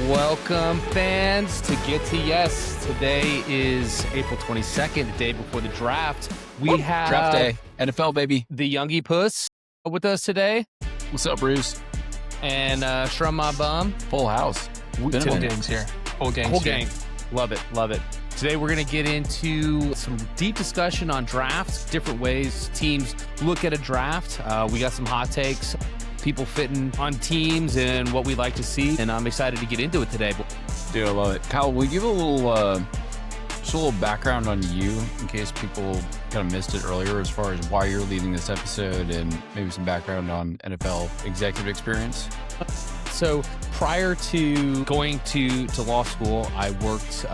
Welcome, fans, to Get to Yes. Today is April 22nd, the day before the draft. We have Draft day, NFL baby. the Youngie Puss with us today, What's up, Bruce? and Shrum My Bum. Full house. Whole gang's here. Whole gang's Whole here. gang. Love it, love it. Today we're going to get into some deep discussion on drafts, different ways teams look at a draft. We got some hot takes, people fitting on teams, and what we like to see. And I'm excited to get into it today. Dude, I love it. Kyle, will you give a little, just a little background on you in case people kind of missed it earlier as far as why you're leading this episode and maybe some background on NFL executive experience? So prior to going to law school, I worked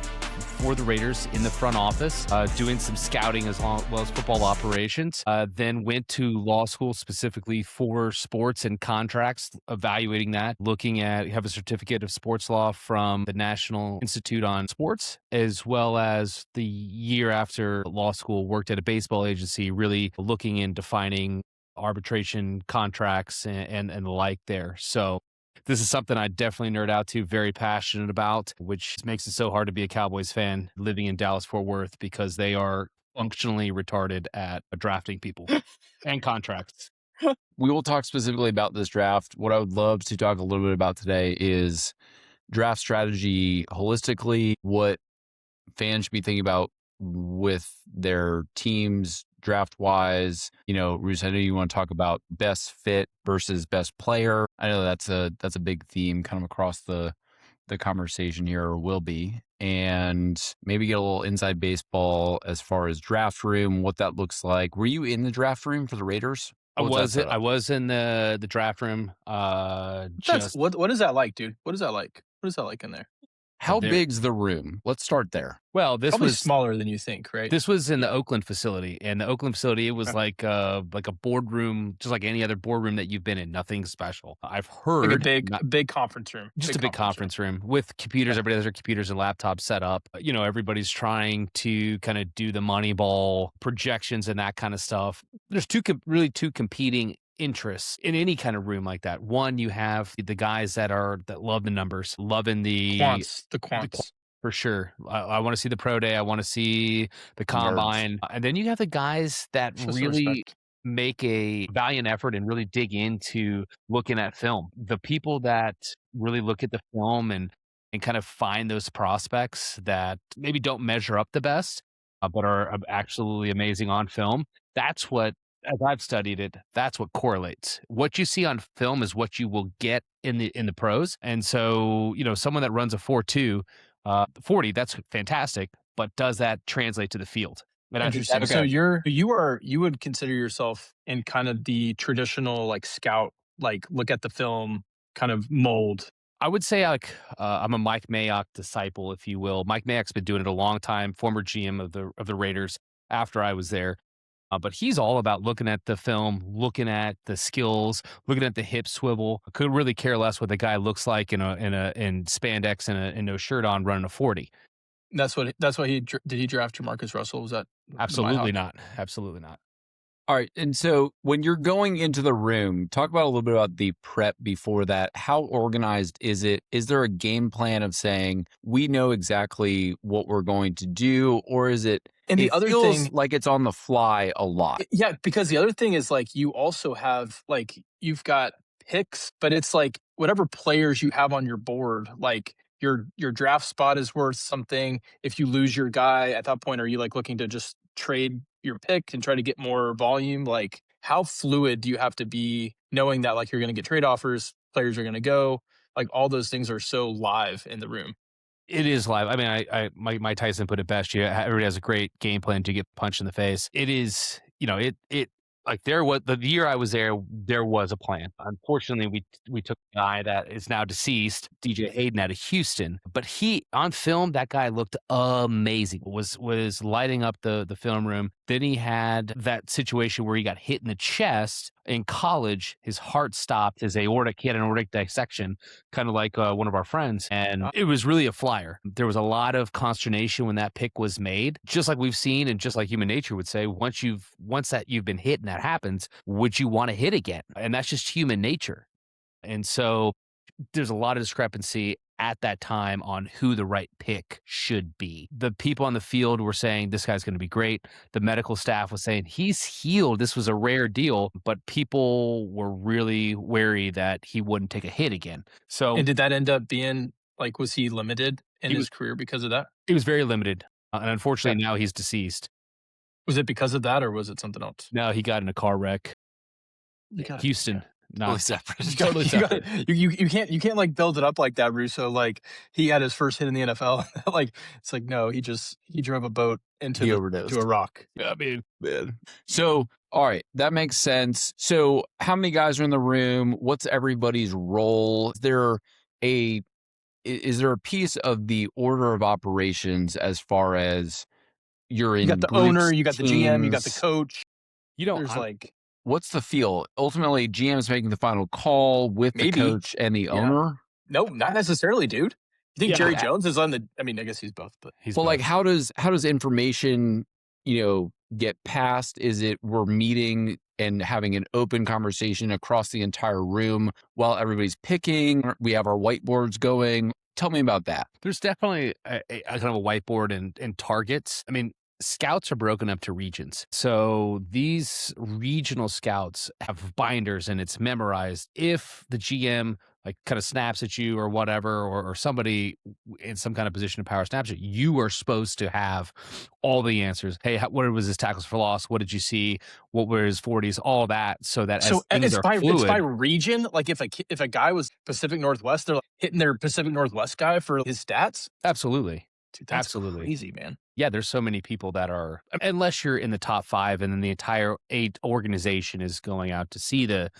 for the Raiders in the front office, doing some scouting as well as football operations. Then went to law school specifically for sports and contracts, evaluating that, looking at, have a certificate of sports law from the National Institute on Sports, as well as the year after law school, worked at a baseball agency, really looking and defining arbitration contracts and the like there. So this is something I definitely nerd out to, very passionate about, which makes it so hard to be a Cowboys fan living in Dallas-Fort Worth because they are functionally retarded at drafting people and contracts. We will talk specifically about this draft. What I would love to talk a little bit about today is draft strategy holistically, what fans should be thinking about with their teams draft-wise. You know, Rus, I know you want to talk about best fit versus best player. I know that's a big theme kind of across the conversation here, or will be. And maybe get a little inside baseball as far as draft room, what that looks like. Were you in the draft room for the Raiders? I was in the draft room. What is that like, dude? What is that like? What is that like in there? How big's the room? Let's start there. Well, this Probably was smaller than you think, right? This was in the Oakland facility, and the Oakland facility, it was like a boardroom, just like any other boardroom that you've been in. Nothing special. I've heard like a big conference room. Just a big conference room with computers. Everybody has their computers and laptops set up. You know, everybody's trying to kind of do the Moneyball projections and that kind of stuff. There's two competing interests in any kind of room like that. One, you have the guys that love the numbers, loving the quants. For sure. I want to see the pro day. I want to see the combine. And then you have the guys that really make a valiant effort and really dig into looking at film. The people that really look at the film and kind of find those prospects that maybe don't measure up the best, but are absolutely amazing on film. That's what, as I've studied it, that's what correlates. What you see on film is what you will get in the pros. And so, you know, someone that runs a 4.2, 40, that's fantastic, but does that translate to the field? Interesting. So you would consider yourself in kind of the traditional like scout, like look at the film kind of mold. I would say I'm a Mike Mayock disciple, if you will. Mike Mayock's been doing it a long time, former GM of the Raiders after I was there. But he's all about looking at the film, looking at the skills, looking at the hip swivel. Could really care less what the guy looks like in spandex and no shirt on running a 40. That's what did he draft Jamarcus Russell? Was that absolutely not? Absolutely not. All right. And so when you're going into the room, talk about a little bit about the prep before that. How organized is it? Is there a game plan of saying we know exactly what we're going to do, or is it? And the other thing, like it's on the fly a lot. Yeah, because the other thing is like you also have like you've got picks, but it's like whatever players you have on your board, like your draft spot is worth something. If you lose your guy at that point, are you like looking to just trade your pick and try to get more volume? Like how fluid do you have to be knowing that like you're going to get trade offers, players are going to go, like all those things are so live in the room. It is live. I mean, Mike Tyson put it best. Everybody has a great game plan to get punched in the face. It is, you know, like there was the year I was there was a plan. Unfortunately, we took a guy that is now deceased, DJ Hayden out of Houston, but he on film, that guy looked amazing. Was lighting up the film room. Then he had that situation where he got hit in the chest in college. His heart stopped. He had an aortic dissection, kind of like one of our friends. And it was really a flyer. There was a lot of consternation when that pick was made, just like we've seen. And just like human nature would say, once you've been hit and that happens, would you want to hit again? And that's just human nature. And so there's a lot of discrepancy at that time on who the right pick should be. The people on the field were saying this guy's going to be great. The medical staff was saying he's healed. This was a rare deal, but people were really wary that he wouldn't take a hit again. So And did that end up being like, was he limited in he his was career because of that? he was very limited, and Yeah. unfortunately now he's deceased. Was it because of that or was it something else? No, he got in a car wreck. You got Houston, Totally not separate. totally you got separate. you can't like build it up like that, Russo. Like he had his first hit in the NFL. Like it's like no, he drove a boat into He the overdosed. to a rock. I mean, Man. So, all right, that makes sense. So, how many guys are in the room? What's everybody's role? Is there a piece of the order of operations as far as you're You got in the owner, groups, you got the GM, you got the teams? coach. you know, There's like What's the feel? Ultimately, GM is making the final call with the maybe, coach and the yeah. owner. No, not necessarily, dude. You think Yeah. Jerry Jones is on the? I mean, I guess he's both, but he's Well, like both. how does information, get passed? Is it we're meeting and having an open conversation across the entire room while everybody's picking? We have our whiteboards going. Tell me about that. There's definitely a kind of a whiteboard and targets. I mean, scouts are broken up to regions. So these regional scouts have binders and it's memorized. If the GM like kind of snaps at you or whatever, or somebody in some kind of position of power snaps at you, you are supposed to have all the answers. Hey, what was his tackles for loss? What did you see? What were his 40s? All that, so that so as things are it's by fluid. region. Like if a guy was Pacific Northwest, they're like hitting their Pacific Northwest guy for his stats. Absolutely. Dude, that's Absolutely. crazy, man. Yeah, there's so many people that are, unless you're in the top 5 and then the entire 8 organization is going out to see that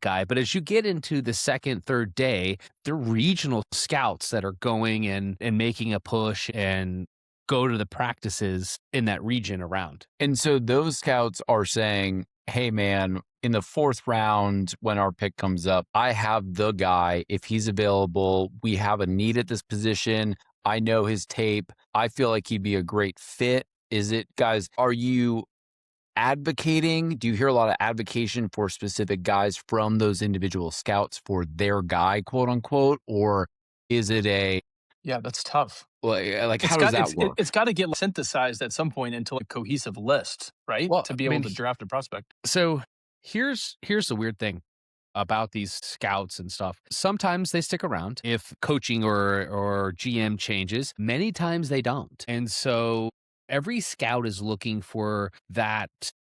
guy. But as you get into the second, third day, the regional scouts that are going and making a push and go to the practices in that region around. And so those scouts are saying, hey, man, in the 4th round, when our pick comes up, I have the guy. If he's available, we have a need at this position. I know his tape. I feel like he'd be a great fit. Is it, guys, are you advocating? Do you hear a lot of advocation for specific guys from those individual scouts for their guy, quote unquote? Or is it Yeah, that's tough. like how does that work? It's got to get synthesized at some point into a cohesive list, right? Well, To be I able mean, to draft a prospect. So here's the weird thing about these scouts and stuff. Sometimes they stick around if coaching or GM changes. Many times they don't. And so every scout is looking for that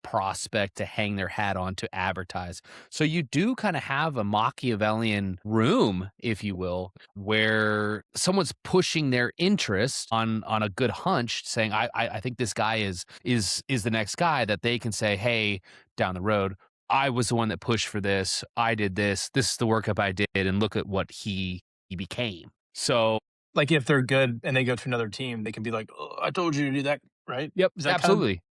prospect to hang their hat on to advertise. So you do kind of have a Machiavellian room, if you will, where someone's pushing their interest on a good hunch, saying, I think this guy is the next guy, that they can say, hey, down the road, I was the one that pushed for this. I did this. This is the workup I did, and look at what he became. So, Like if they're good and they go to another team, they can be like, oh, "I told you to do that." Right? yep, Is that kind of absolutely.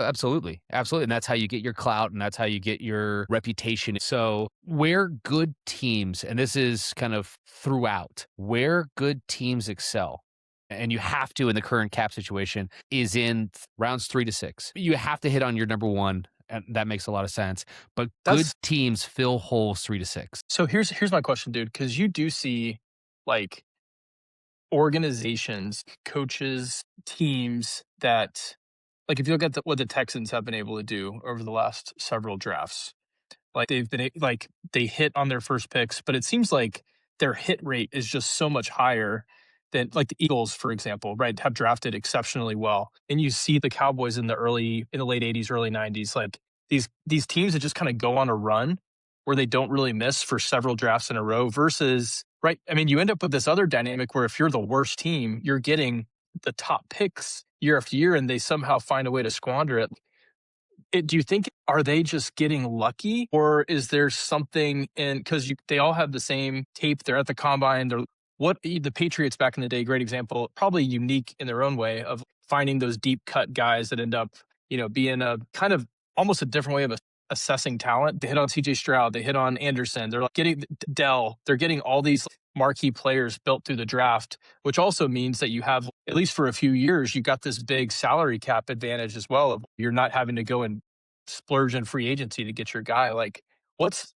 Absolutely. Absolutely. And that's how you get your clout and that's how you get your reputation. So, where good teams, and this is kind of throughout, where good teams excel, and you have to in the current cap situation, is in rounds 3 to 6. You have to hit on your number 1, and that makes a lot of sense. But good That's teams fill holes 3 to 6. so here's my question, dude, because you do see like organizations, coaches, teams that like if you look at what the Texans have been able to do over the last several drafts, like like they hit on their first picks, but it seems like their hit rate is just so much higher than like the Eagles, for example, right? Have drafted exceptionally well. And you see the Cowboys in the late 80s, early 90s, like these teams that just kind of go on a run where they don't really miss for several drafts in a row versus right. I mean, you end up with this other dynamic where if you're the worst team, you're getting the top picks year after year and they somehow find a way to squander it. Do you think are they just getting lucky, or is there something in because they all have the same tape? They're at the combine. They're what the Patriots back in the day, great example, probably unique in their own way of finding those deep cut guys that end up being a kind of almost a different way of assessing talent. They hit on C.J. Stroud, they hit on Anderson, they're like getting Dell, they're getting all these marquee players built through the draft, which also means that you have, at least for a few years, you got this big salary cap advantage as well. Of you're not having to go and splurge in free agency to get your guy. Like, what's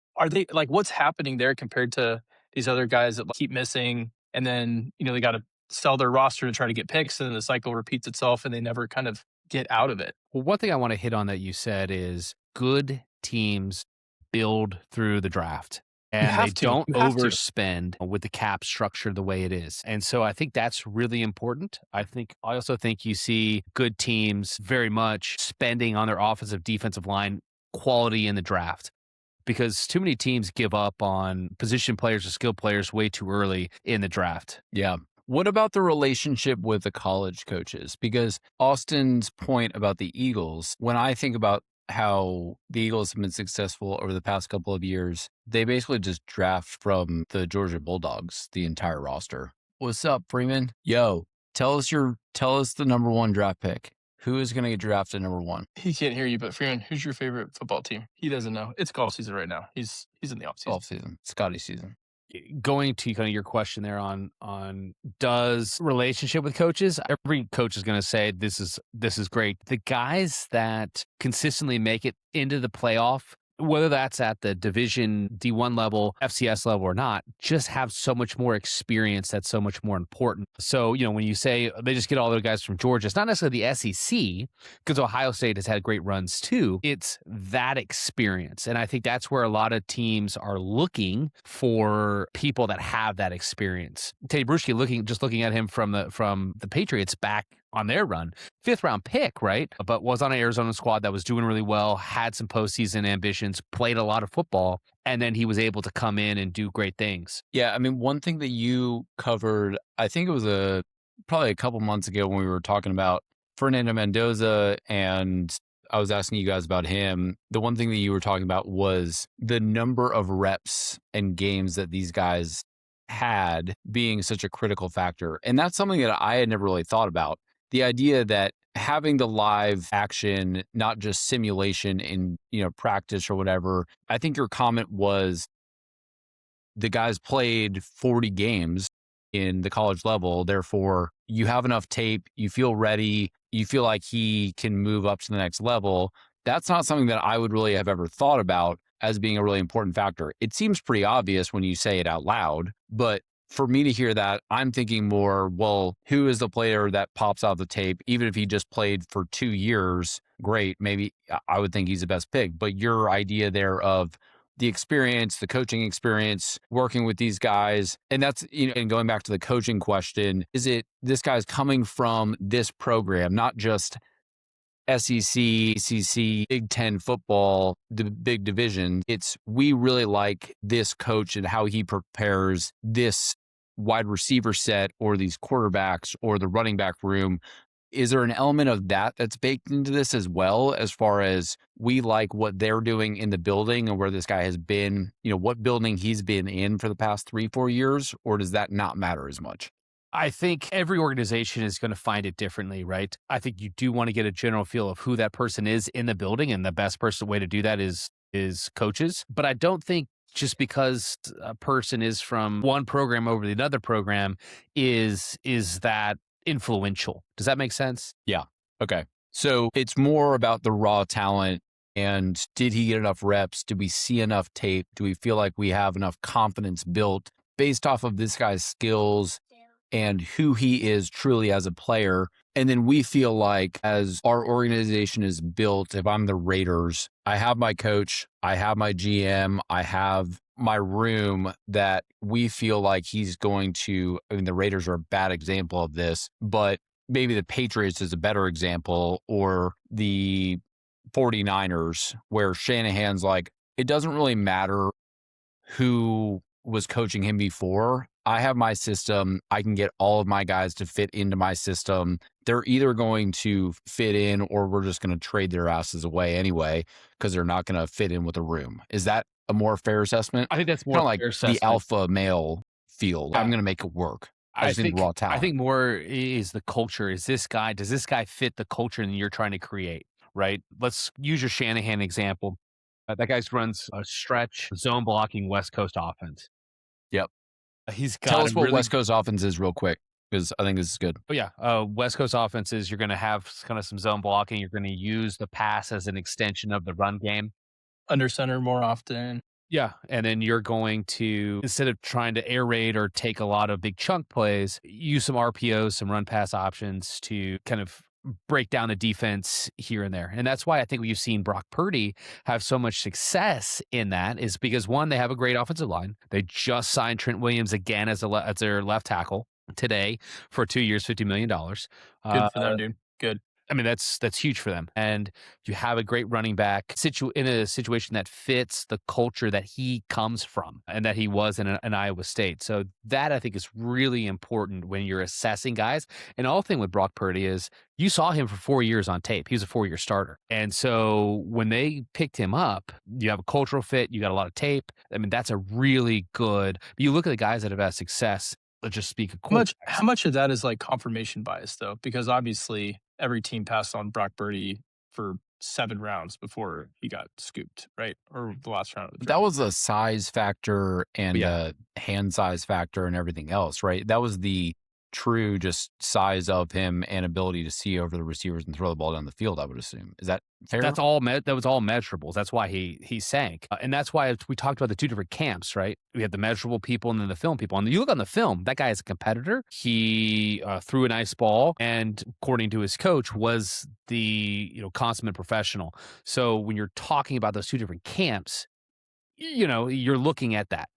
happening there compared to these other guys that keep missing and then they got to sell their roster to try to get picks, and then the cycle repeats itself, and they never kind of get out of it. Well, one thing I want to hit on that you said is good teams build through the draft You and they have to. don't You have to. overspend with the cap structure the way it is. And so I think that's really important. I also think you see good teams very much spending on their offensive defensive line quality in the draft because too many teams give up on position players or skill players way too early in the draft. Yeah. What about the relationship with the college coaches? Because Austin's point about the Eagles, when I think about how the Eagles have been successful over the past couple of years, they basically just draft from the Georgia Bulldogs, the entire roster. What's up, Freeman? Yo, tell us the number one draft pick. Who is going to get drafted number one? He can't hear you, but Freeman, who's your favorite football team? He doesn't know. It's golf season right now. He's in the off season. Off season, Scotty season. Going to kind of your question there on does relationship with coaches, every coach is going to say this is great. The guys that consistently make it into the playoff, whether that's at the division D1 level, FCS level or not, just have so much more experience that's so much more important. So, when you say they just get all the guys from Georgia, it's not necessarily the SEC because Ohio State has had great runs too. It's that experience. And I think that's where a lot of teams are looking for people that have that experience. Teddy Bruschi looking at him from the Patriots back on their run, 5th round pick, right? But was on an Arizona squad that was doing really well, had some postseason ambitions, played a lot of football, and then he was able to come in and do great things. Yeah, I mean, one thing that you covered, I think it was probably a couple months ago when we were talking about Fernando Mendoza, and I was asking you guys about him. The one thing that you were talking about was the number of reps and games that these guys had being such a critical factor. And that's something that I had never really thought about. The idea that having the live action, not just simulation in, practice or whatever. I think your comment was the guys played 40 games in the college level. Therefore, you have enough tape, you feel ready, you feel like he can move up to the next level. That's not something that I would really have ever thought about as being a really important factor. It seems pretty obvious when you say it out loud, but for me to hear that, I'm thinking more, well, who is the player that pops out the tape? Even if he just played for 2 years, great. Maybe I would think he's the best pick. But your idea there of the experience, the coaching experience, working with these guys, and that's, and going back to the coaching question, is it this guy's coming from this program, not just SEC, ACC, Big Ten football, the big division. It's we really like this coach and how he prepares this wide receiver set or these quarterbacks or the running back room. Is there an element of that that's baked into this as well, as far as we like what they're doing in the building and where this guy has been, what building he's been in for the past 3-4 years, or does that not matter as much? I think every organization is going to find it differently, right? I think you do want to get a general feel of who that person is in the building, and the best way to do that is coaches. But I don't think just because a person is from one program over the other program is that influential. Does that make sense? Yeah. Okay. So it's more about the raw talent. And did he get enough reps? Did we see enough tape? Do we feel like we have enough confidence built based off of this guy's skills and who he is truly as a player? And then we feel like as our organization is built, if I'm the Raiders, I have my coach, I have my GM, I have my room that we feel like he's going to, the Raiders are a bad example of this, but maybe the Patriots is a better example, or the 49ers, where Shanahan's like, it doesn't really matter who was coaching him before. I have my system. I can get all of my guys to fit into my system. They're either going to fit in or we're just going to trade their asses away anyway because they're not going to fit in with a room. Is that a more fair assessment? I think that's more kind of like fair assessment. The alpha male feel. I'm going to make it work. I think raw talent. I think more is the culture. Does this guy fit the culture that you're trying to create, right? Let's use your Shanahan example. That guy runs a stretch zone blocking West Coast offense. Yep. He's got Tell us what West Coast offense is real quick, because I think this is good. Oh yeah, West Coast offense is you're going to have kind of some zone blocking. You're going to use the pass as an extension of the run game. Under center more often. Yeah, and then you're going to, instead of trying to air raid or take a lot of big chunk plays, use some RPOs, some run pass options to kind of break down the defense here and there. And that's why I think we've seen Brock Purdy have so much success in that, is because one, they have a great offensive line. They just signed Trent Williams again as their left tackle today for 2 years, $50 million. Good for them, dude. Good. I mean, that's huge for them. And you have a great running back in a situation that fits the culture that he comes from and that he was in an Iowa State. So that I think is really important when you're assessing guys. And all thing with Brock Purdy is you saw him for 4 years on tape. He was a 4-year starter. And so when they picked him up, you have a cultural fit, you got a lot of tape. I mean, that's a really good, you look at the guys that have had success. Let's just speak of How much of that is like confirmation bias though? Because obviously every team passed on Brock Purdy for 7 rounds before he got scooped, right? Or the last round of the That draft. was a size factor and Yeah. a hand size factor and everything else, right? That was the true just size of him and ability to see over the receivers and throw the ball down the field, I would assume. Is that fair? That's all that was all measurables. That's why he sank. And that's why we talked about the two different camps, right? We have the measurable people and then the film people. And you look on the film, that guy is a competitor. He threw a nice ball and according to his coach was the, consummate professional. So when you're talking about those two different camps, you're looking at that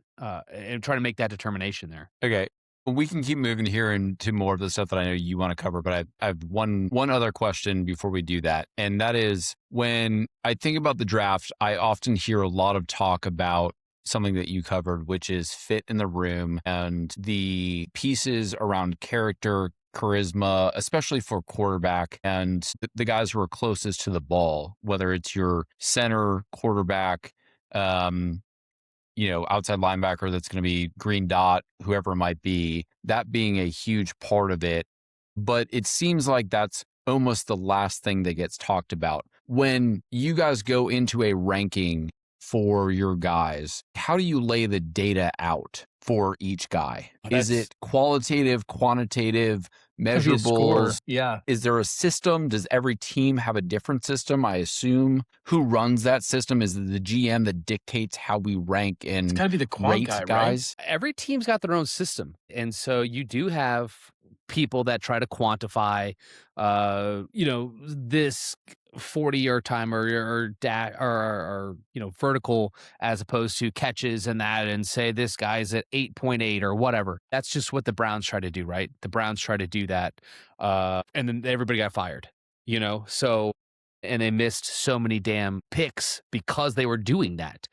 and trying to make that determination there. Okay. Well, we can keep moving here into more of the stuff that I know you want to cover, but I have one other question before we do that. And that is, when I think about the draft, I often hear a lot of talk about something that you covered, which is fit in the room and the pieces around character, charisma, especially for quarterback and the guys who are closest to the ball, whether it's your center, quarterback, outside linebacker that's going to be green dot, whoever it might be, that being a huge part of it. But it seems like that's almost the last thing that gets talked about. When you guys go into a ranking for your guys, how do you lay the data out for each guy? Is it qualitative, quantitative, measurables? Yeah. Is there a system? Does every team have a different system? I assume. Who runs that system? Is it the GM that dictates how we rank and It's gotta be the quant rate guy, right? guys? Every team's got their own system. And so you do have people that try to quantify, this 40-yard time or vertical as opposed to catches and that, and say this guy's at 8.8 or whatever. That's just what the Browns try to do, right? The Browns try to do that. And then everybody got fired, so, and they missed so many damn picks because they were doing that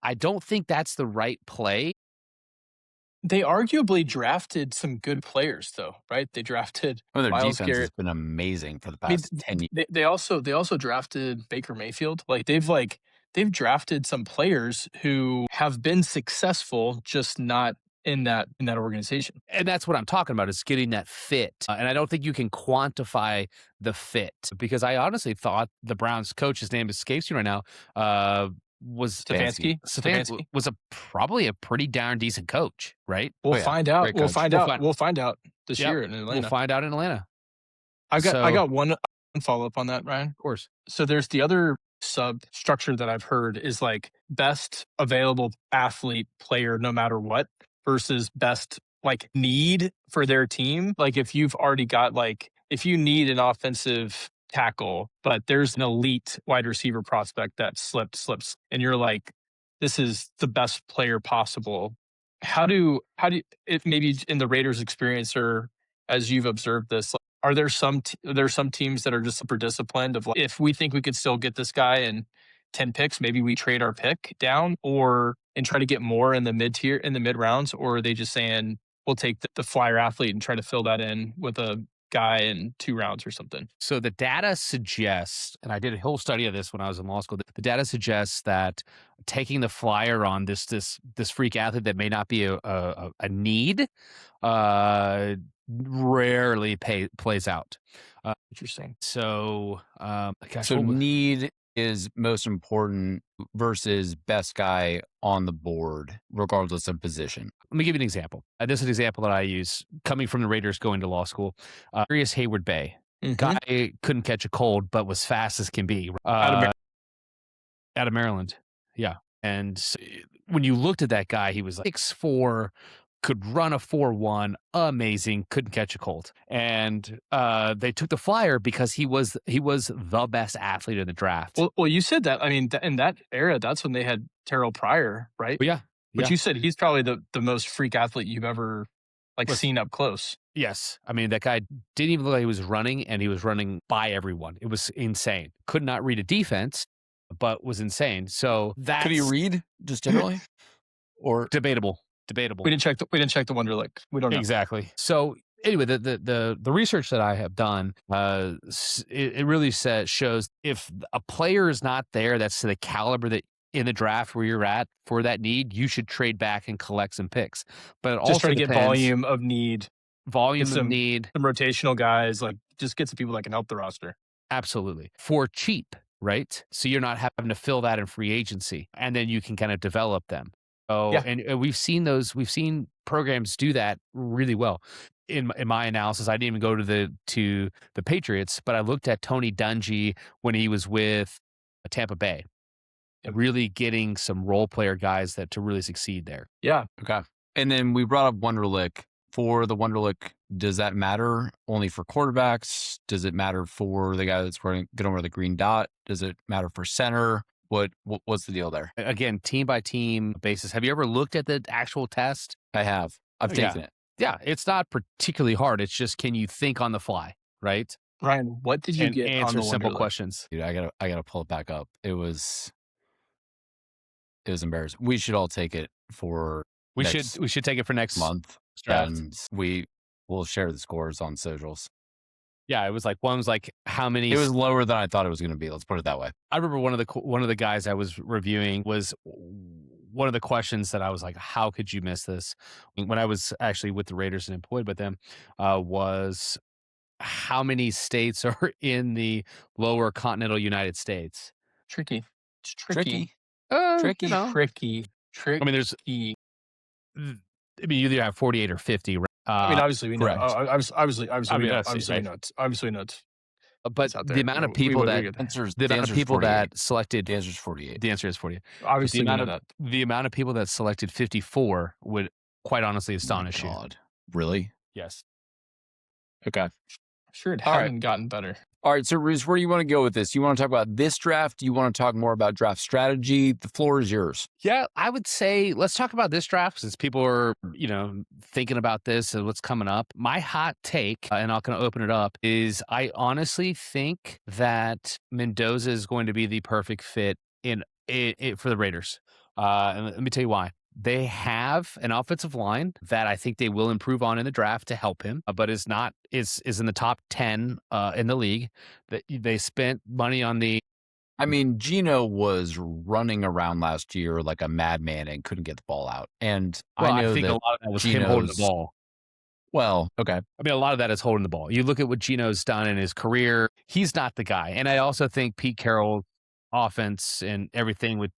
I don't think that's the right play. They arguably drafted some good players though, right? They drafted Well, their Myles defense has Garrett. been amazing for the I mean, past 10 years. they also drafted Baker Mayfield. They've drafted some players who have been successful, just not in that organization. And that's what I'm talking about, is getting that fit. And I don't think you can quantify the fit, because I honestly thought the Browns coach, his name escapes me right now, was Stefanski. was probably a pretty darn decent coach, right? We'll Oh, yeah. find out. Great We'll coach. find We'll out. find- We'll find out this Yep. year in Atlanta. We'll find out in Atlanta. I So- got one follow up on that, Ryan. Of course. So there's the other substructure that I've heard is like best available athlete player no matter what versus best like need for their team. Like if you've already got if you need an offensive tackle, but there's an elite wide receiver prospect that slips, and you're like, this is the best player possible. How do if maybe in the Raiders experience, or as you've observed this, are there some teams that are just super disciplined of like, if we think we could still get this guy in 10 picks, maybe we trade our pick down and try to get more in the mid rounds, or are they just saying we'll take the flyer athlete and try to fill that in with a guy in 2 rounds or something? So the data suggests, and I did a whole study of this when I was in law school, the data suggests that taking the flyer on this freak athlete that may not be a need rarely plays out. Interesting. So, gosh, So what was- need is most important versus best guy on the board, regardless of position. let me give you an example. This is an example that I use coming from the Raiders going to law school. Darius Hayward Bay. Mhm. Guy couldn't catch a cold, but was fast as can be. Out of Out of Maryland. Yeah. And when you looked at that guy, he was like 6'4", could run a 4.1, amazing, couldn't catch a colt. And they took the flyer because he was the best athlete in the draft. Well, you said that. I mean, in that era, that's when they had Terrell Pryor, right? But yeah, But you said he's probably the most freak athlete you've ever seen up close. Yes. I mean, that guy didn't even look like he was running, and he was running by everyone. It was insane. Could not read a defense, but was insane. So that's Could he read just generally? Or debatable. We didn't check the Wonderlic. We don't know. Exactly. So anyway, the research that I have done, it really shows if a player is not there, that's to the caliber that in the draft where you're at for that need, you should trade back and collect some picks. But it Just also try to get depends, volume of need, of need. some rotational guys, like just get some people that can help the roster. Absolutely. For cheap, right? So you're not having to fill that in free agency, and then you can kind of develop them. Oh, Yeah. and we've seen programs do that really well. In my analysis, I didn't even go to the Patriots, but I looked at Tony Dungy when he was with Tampa Bay, really getting some role player guys to really succeed there. Yeah. okay. And then we brought up Wonderlic. For the Wonderlic, does that matter only for quarterbacks? Does it matter for the guy that's going to wear the green dot? Does it matter for center? What's the deal there? Again, team by team basis. Have you ever looked at the actual test? I have. I've taken it. Yeah, it's not particularly hard. It's just, can you think on the fly, right? Ryan, what did you And get answer on the simple Wonderlic? questions. Dude, I gotta pull it back up. It was embarrassing. We should all take it for We should take it for next month, draft. and we will share the scores on socials. Yeah, it was like one was like how many. It was lower than I thought it was going to be. Let's put it that way. I remember one of the guys I was reviewing was one of the questions that I was like, how could you miss this? When I was actually with the Raiders and employed with them, was how many states are in the lower continental United States? Tricky. It's tricky. Tricky. Tricky. I mean, you either have 48 or 50. Right? I mean, obviously we know. correct. Obviously, I mean, we know. that's it, Obviously, right? we know. Obviously, we know. But It's out there. the amount of We people would- we that get that. the amount of people that selected The answer is 48. the answer is 48. Obviously, the we know amount that. The amount of people that selected 54 would quite honestly astonish you. God. Really? Yes. Okay. Sure, it All right. hadn't gotten better. All right. So, Rus, where do you want to go with this? You want to talk about this draft? Do you want to talk more about draft strategy? The floor is yours. Yeah, I would say let's talk about this draft since people are, thinking about this and what's coming up. My hot take, and I'm going to open it up, is I honestly think that Mendoza is going to be the perfect fit for the Raiders. And let me tell you why. They have an offensive line that I think they will improve on in the draft to help him, but is in the top 10 in the league. That they spent money on the. I mean, Gino was running around last year like a madman and couldn't get the ball out. And I know think that a lot of that was him holding the Gino's- ball. Well, okay. I mean, a lot of that is holding the ball. You look at what Gino's done in his career; he's not the guy. And I also think Pete Carroll's offense and everything with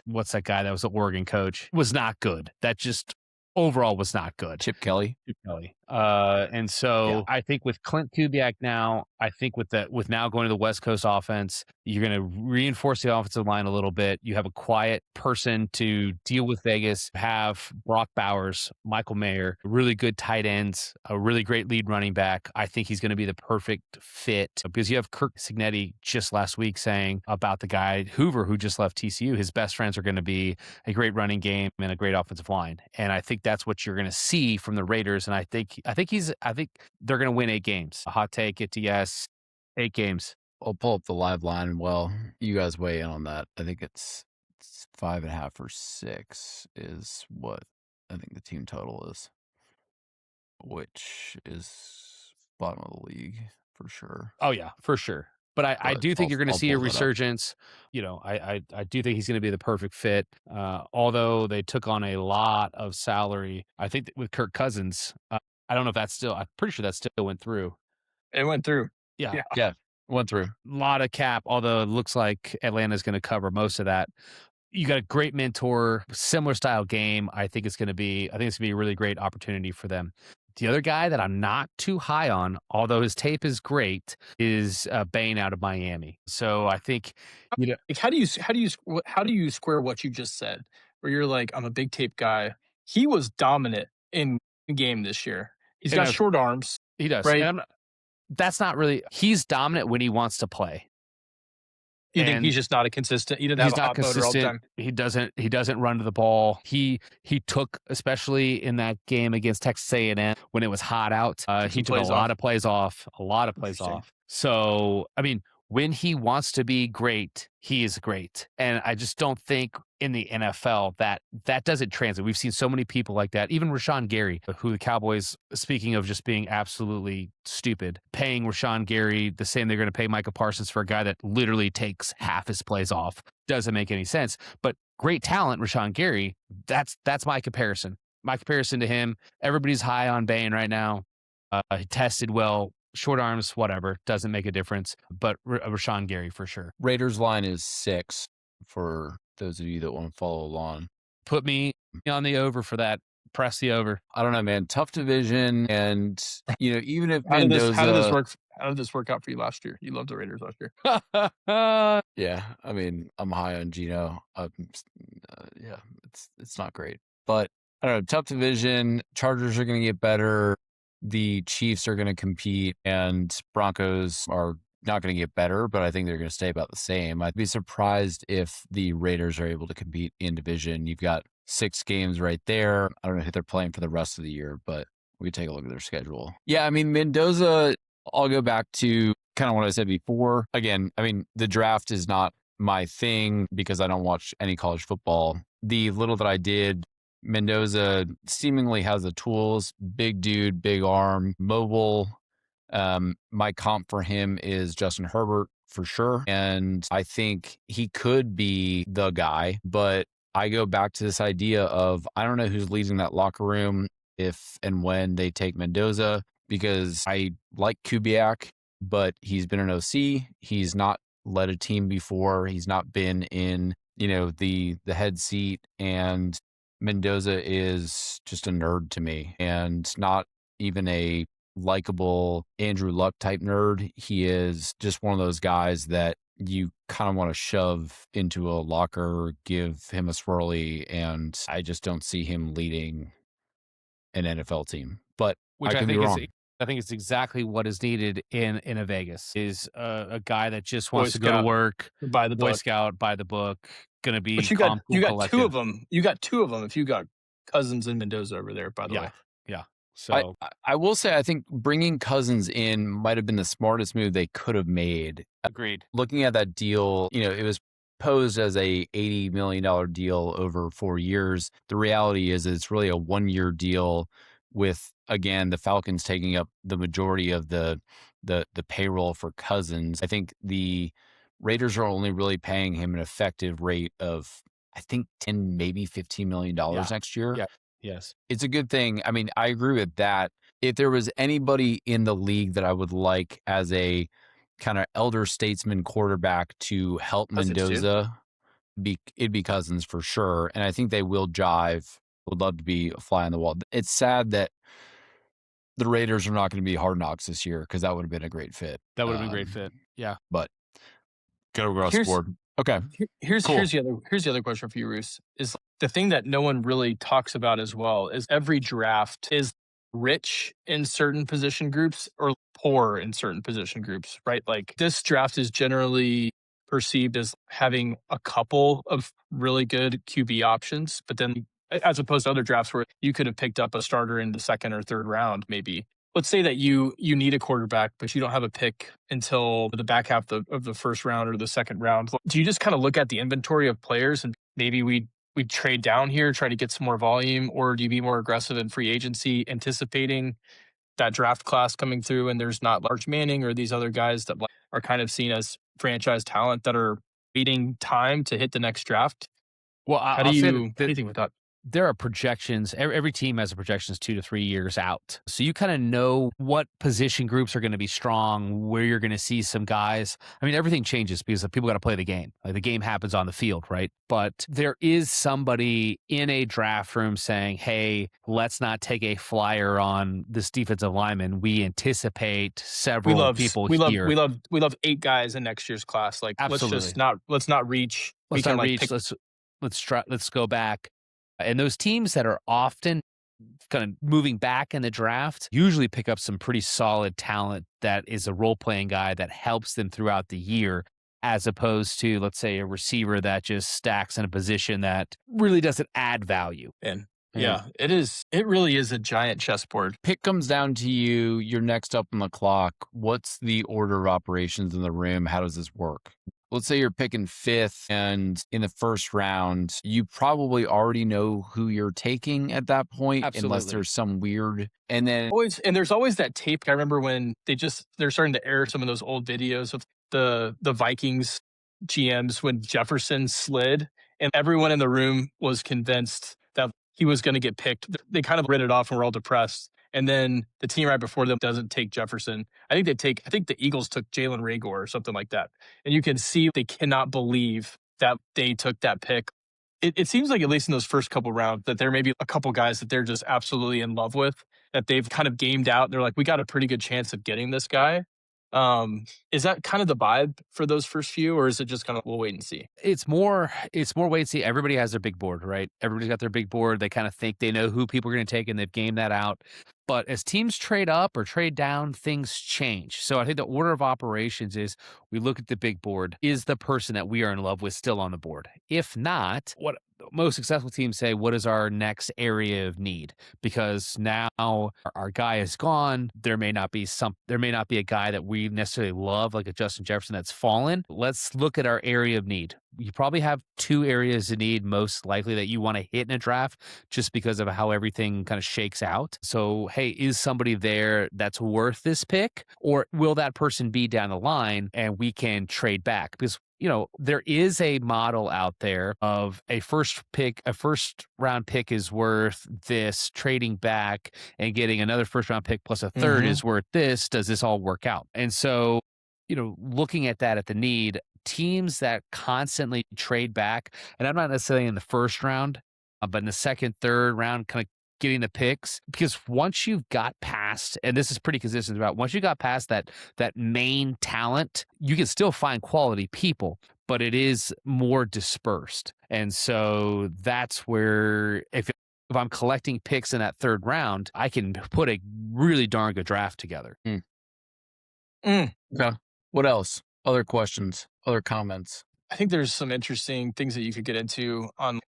what's that guy that was the Oregon coach was not good. That just overall was not good. Chip Kelly. And so Yeah. I think with Clint Kubiak now, I think with now going to the West Coast offense, you're going to reinforce the offensive line a little bit. You have a quiet person to deal with Vegas, have Brock Bowers, Michael Mayer, really good tight ends, a really great lead running back. I think he's going to be the perfect fit because you have Kirk Signetti just last week saying about the guy Hoover who just left TCU, his best friends are going to be a great running game and a great offensive line. And I think that's what you're going to see from the Raiders. And I think they're going to win 8 games. A hot take, it to yes, 8 games. I'll pull up the live line. Well, you guys weigh in on that. I think it's 5.5 or 6 is what I think the team total is, which is bottom of the league for sure. Oh yeah, for sure. But I do think you're going to see a resurgence. I do think he's going to be the perfect fit. Although they took on a lot of salary, I think that with Kirk Cousins, I don't know if that's still. I'm pretty sure that still went through. It went through. Yeah. Went through. A lot of cap, although it looks like Atlanta's going to cover most of that. You got a great mentor, similar style game. I think it's going to be a really great opportunity for them. The other guy that I'm not too high on, although his tape is great, is Bain out of Miami. So I think, you know, Like, how do you square what you just said? Where you're like, I'm a big tape guy. He was dominant in the game this year. He's you got know, short arms, he does. right? And that's not really, he's dominant when he wants to play. You think And he's just not a consistent? He didn't have he's a not hot motor all the consistent. time. He doesn't run to the ball. He took, especially in that game against Texas A&M when it was hot out. Took He some took a plays lot off. of plays off. A lot of plays Interesting. off. So I mean, when he wants to be great, he is great. And I just don't think in the NFL that doesn't translate. We've seen so many people like that. Even Rashawn Gary, who the Cowboys, speaking of just being absolutely stupid, paying Rashawn Gary the same they're going to pay Micah Parsons for a guy that literally takes half his plays off. Doesn't make any sense. But great talent, Rashawn Gary. That's my comparison. My comparison to him. Everybody's high on Bain right now. He tested well. Short arms, whatever, doesn't make a difference. But Rashawn Gary for sure. Raiders line is 6 for those of you that want to follow along. Put me on the over for that. Press the over. I don't know, man. Tough division, and even if How did this Mendoza, work? How did this work out for you last year? You loved the Raiders last year. yeah, I mean, I'm high on Gino. Yeah, it's not great, but I don't know. Tough division. Chargers are going to get better. The Chiefs are going to compete, and Broncos are not going to get better, but I think they're going to stay about the same. I'd be surprised if the Raiders are able to compete in division. You've got 6 games right there. I don't know who they're playing for the rest of the year, but we take a look at their schedule. Yeah, I mean, Mendoza, I'll go back to kind of what I said before. Again, I mean, the draft is not my thing because I don't watch any college football. The little that I did, Mendoza seemingly has the tools, big dude, big arm, mobile. My comp for him is Justin Herbert for sure. And I think he could be the guy, but I go back to this idea of I don't know who's leading that locker room if and when they take Mendoza, because I like Kubiak, but he's been an OC. He's not led a team before. He's not been in, the head seat, and Mendoza is just a nerd to me and not even a likable Andrew Luck type nerd. He is just one of those guys that you kind of want to shove into a locker, give him a swirly, and I just don't see him leading an NFL team. But Which I I could be think is wrong. I think it's exactly what is needed in a Vegas is a guy that just Boy wants to go to Scout, work, by the Boy book. Scout, by the book, gonna be But calm, you cool, got 2 collected. of them. You got 2 of them if you got Cousins and Mendoza over there, by the way. Yeah. So I will say I think bringing Cousins in might have been the smartest move they could have made. agreed. Looking at that deal, it was posed as a $80 million deal over 4 years. The reality is it's really a 1-year deal with, again, the Falcons taking up the majority of the payroll for Cousins. I think the Raiders are only really paying him an effective rate of, I think, 10, maybe $15 million next year. Yeah. Yes. It's a good thing. I mean, I agree with that. If there was anybody in the league that I would like as a kind of elder statesman quarterback to help Cousins, too. Mendoza, it'd be Cousins for sure. And I think they will jive. Would love to be a fly on the wall. It's sad that the Raiders are not going to be Hard Knocks this year because that would have been a great fit. That would have been a great fit. Yeah. But go across the board. Okay. Here's Cool. here's the other question for you, Roos. Is the thing that no one really talks about as well is every draft is rich in certain position groups or poor in certain position groups, right? Like this draft is generally perceived as having a couple of really good QB options, but then as opposed to other drafts where you could have picked up a starter in the second or third round, maybe. Let's say that you need a quarterback, but you don't have a pick until the back half of the first round or the second round. Do you just kind of look at the inventory of players and maybe we trade down here, try to get some more volume, or do you be more aggressive in free agency, anticipating that draft class coming through and there's not Large Manning or these other guys that are kind of seen as franchise talent that are waiting time to hit the next draft? Well, How do you think with that? there are projections. Every team has a projections 2 to 3 years out. So you kind of know what position groups are going to be strong, where you're going to see some guys. I mean, everything changes because people got to play the game. Like the game happens on the field, right? But there is somebody in a draft room saying, hey, let's not take a flyer on this defensive lineman. We anticipate We several love people we love here. we love 8 guys in next year's class. Like, Absolutely. let's not reach. We Let's can, not like, reach. pick. Let's go back. And those teams that are often kind of moving back in the draft usually pick up some pretty solid talent that is a role playing guy that helps them throughout the year, as opposed to, let's say, a receiver that just stacks in a position that really doesn't add value. And Yeah. yeah, it really is a giant chessboard. Pick comes down to you. You're next up on the clock. What's the order of operations in the room? How does this work? Let's say you're picking fifth, and in the first round, you probably already know who you're taking at that point, unless Absolutely. there's some weird. And then There's always that tape. I remember when they're starting to air some of those old videos of the Vikings GMs when Jefferson slid, and everyone in the room was convinced that he was going to get picked. They kind of read it off and were all depressed. And then the team right before them doesn't take Jefferson. I think the Eagles took Jalen Rager or something like that. And you can see they cannot believe that they took that pick. It seems like, at least in those first couple rounds, that there may be a couple guys that they're just absolutely in love with, that they've kind of gamed out. They're like, we got a pretty good chance of getting this guy. Is that kind of the vibe for those first few, or is it just kind of we'll wait and see? It's more wait and see. Everybody has their big board, right? Everybody's got their big board. They kind of think they know who people are going to take and they've gamed that out. But as teams trade up or trade down, things change. So I think the order of operations is we look at the big board. Is the person that we are in love with still on the board? If not, what most successful teams say, what is our next area of need? Because now our guy is gone. There may not be a guy that we necessarily love, like a Justin Jefferson that's fallen. Let's look at our area of need. You probably have 2 areas of need most likely that you want to hit in a draft just because of how everything kind of shakes out. So, hey, is somebody there that's worth this pick, or will that person be down the line and we can trade back? Because there is a model out there of a first round pick is worth this, trading back and getting another first round pick plus a third is worth this. Does this all work out? And so, looking at that at the need, teams that constantly trade back, and I'm not necessarily in the first round, but in the second, third round, kind of getting the picks, because once you've got past, and this is pretty consistent about, once you got past that main talent, you can still find quality people, but it is more dispersed. And so that's where if I'm collecting picks in that third round, I can put a really darn good draft together. Okay. What else? Other questions? Other comments? I think there's some interesting things that you could get into on,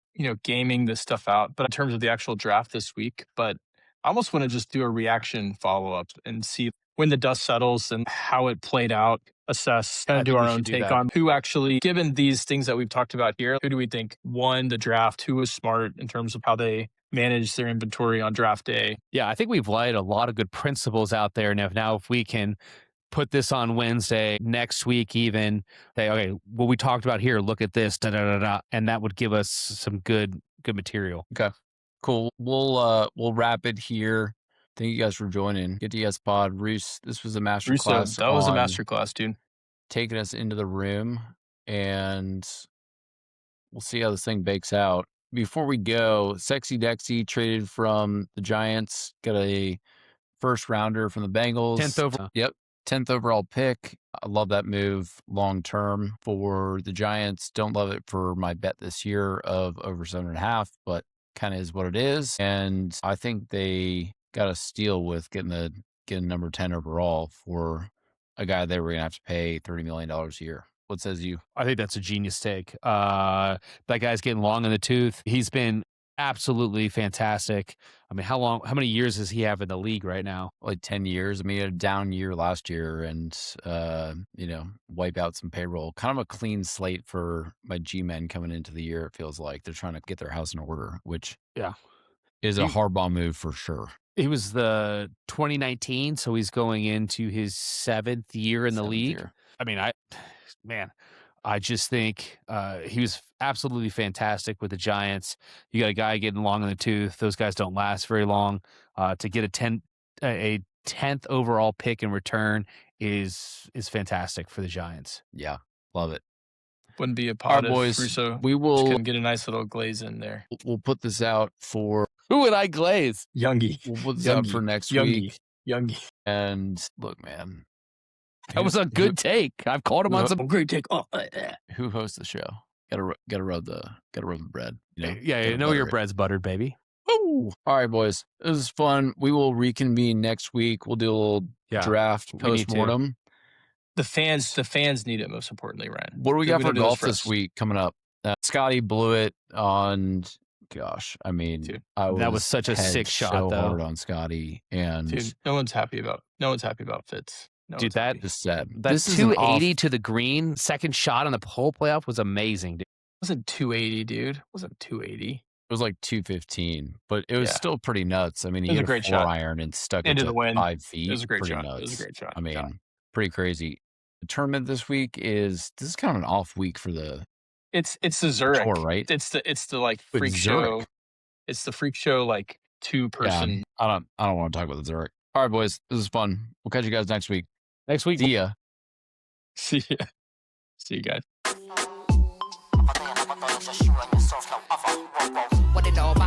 gaming this stuff out, but in terms of the actual draft this week. But I almost want to just do a reaction follow up and see when the dust settles and how it played out, assess, kind I of do think our we own should do take that. on who actually, given these things that we've talked about here, who do we think won the draft? Who was smart in terms of how they managed their inventory on draft day? Yeah, I think we've laid a lot of good principles out there. And if we can put this on Wednesday, next week even, say, okay, what we talked about here, look at this, da, da, da, da, and that would give us some good material. Okay, cool. We'll wrap it here. Thank you guys for joining. Get DS Pod. Rus, this was a masterclass. That was a masterclass, dude. Taking us into the room, and we'll see how this thing bakes out. Before we go, Sexy Dexy traded from the Giants, got a first rounder from the Bengals. 10th over. Yep. 10th overall pick. I love that move long term for the Giants. Don't love it for my bet this year of over 7.5, but kind of is what it is. And I think they got a steal with getting number 10 overall for a guy they were going to have to pay $30 million a year. What says you? I think that's a genius take. That guy's getting long in the tooth. He's been absolutely fantastic. I mean, how many years does he have in the league right now? Like 10 years. I mean, he had a down year last year and, wipe out some payroll. Kind of a clean slate for my G-men coming into the year, it feels like. They're trying to get their house in order, which is a Harbaugh move for sure. He was the 2019, so he's going into his 7th year in the league. I mean, I just think he was absolutely fantastic with the Giants. You got a guy getting long in the tooth. Those guys don't last very long. To get a 10th overall pick in return is fantastic for the Giants. Yeah, love it. Wouldn't be a All right, pod if boys, Russo we just will couldn't get a nice little glaze in there. we'll put this out for Who would I glaze? Youngie. we'll put this out for next week. Youngie. And look, man, That was a good take. I've called him on some. Great take. Oh, who hosts the show? Gotta rub the bread. You know? Yeah, Gotta know your butter it. bread's buttered, baby. Woo! All right, boys, it was fun. We will reconvene next week. We'll do a little draft we need to. post-mortem. The fans need it, most importantly, Ryan. What do we got for don't do golf for this us. week coming up? Scotty blew it on. Gosh, I mean, Dude, that was such a pegged sick shot, so though. hard on Scotty, and Dude, no one's happy about Fitz. No Dude, one's that happy. just said That this is an 280 off- to the green second shot on the whole playoff was amazing, dude. It wasn't 280, dude. It wasn't 280. It was like 215, but it was Yeah. still pretty nuts. I mean, It he was a hit a great 4 shot. iron and stuck Into it the to wind. 5 feet. It was a great Pretty shot. nuts. It was a great shot. I mean, Yeah. pretty crazy. The tournament this week is kind of an off week for the It's the Zurich, tour, right? It's the like But freak Zurich. show. It's the freak show like 2-person. Yeah, I don't want to talk about the Zurich. All right, boys, this is fun. We'll catch you guys next week. Next week. See ya. See you guys. What they know about